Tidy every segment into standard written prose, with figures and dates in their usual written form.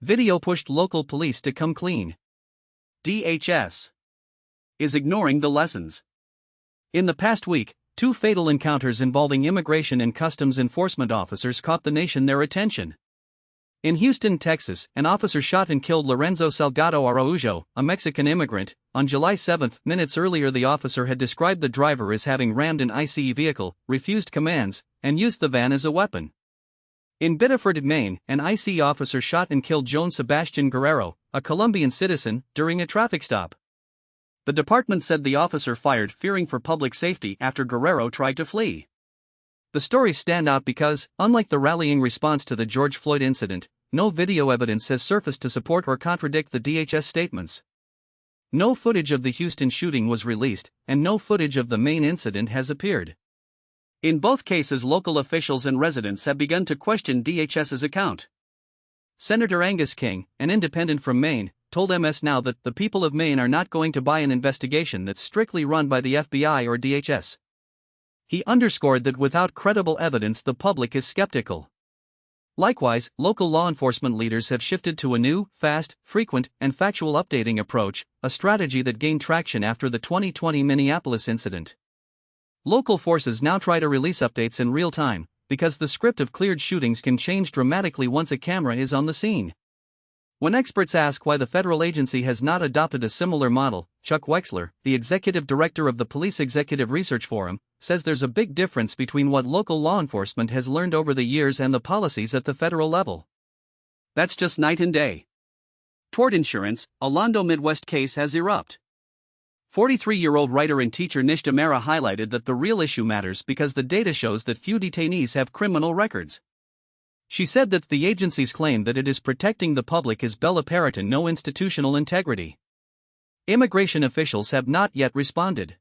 Video pushed local police to come clean. D.H.S. is ignoring the lessons. In the past week, two fatal encounters involving immigration and customs enforcement officers caught the nation their attention. In Houston, Texas, an officer shot and killed Lorenzo Salgado Araujo, a Mexican immigrant. On July 7, minutes earlier, the officer had described the driver as having rammed an ICE vehicle, refused commands, and used the van as a weapon. In Biddeford, Maine, an ICE officer shot and killed Joan Sebastian Guerrero, a Colombian citizen, during a traffic stop. The department said the officer fired fearing for public safety after Guerrero tried to flee. The stories stand out because, unlike the rallying response to the George Floyd incident, no video evidence has surfaced to support or contradict the D.H.S. statements. No footage of the Houston shooting was released, and no footage of the Maine incident has appeared. In both cases, local officials and residents have begun to question D.H.S.'s account. Senator Angus King, an independent from Maine, told MS Now that the people of Maine are not going to buy an investigation that's strictly run by the FBI or D.H.S. He underscored that without credible evidence, the public is skeptical. Likewise, local law enforcement leaders have shifted to a new, fast, frequent, and factual updating approach, a strategy that gained traction after the 2020 Minneapolis incident. Local forces now try to release updates in real time, because the script of cleared shootings can change dramatically once a camera is on the scene. When experts ask why the federal agency has not adopted a similar model, Chuck Wexler, the executive director of the Police Executive Research Forum, says there's a big difference between what local law enforcement has learned over the years and the policies at the federal level. That's just night and day. Toward insurance, a Londo Midwest case has erupted. 43-year-old writer and teacher Nisht Amara highlighted that the real issue matters because the data shows that few detainees have criminal records. She said that the agency's claim that it is protecting the public is bella parita, no institutional integrity. Immigration officials have not yet responded.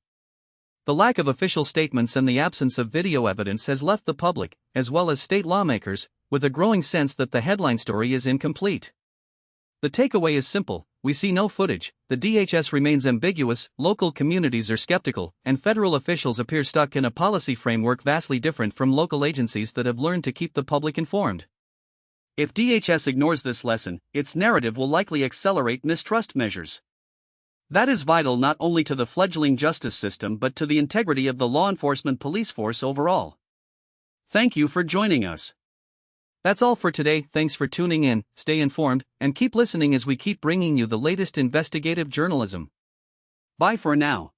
The lack of official statements and the absence of video evidence has left the public, as well as state lawmakers, with a growing sense that the headline story is incomplete. The takeaway is simple: we see no footage, the D.H.S. remains ambiguous, local communities are skeptical, and federal officials appear stuck in a policy framework vastly different from local agencies that have learned to keep the public informed. If D.H.S. ignores this lesson, its narrative will likely accelerate mistrust measures. That is vital not only to the fledgling justice system but to the integrity of the law enforcement police force overall. Thank you for joining us. That's all for today. Thanks for tuning in, stay informed, and keep listening as we keep bringing you the latest investigative journalism. Bye for now.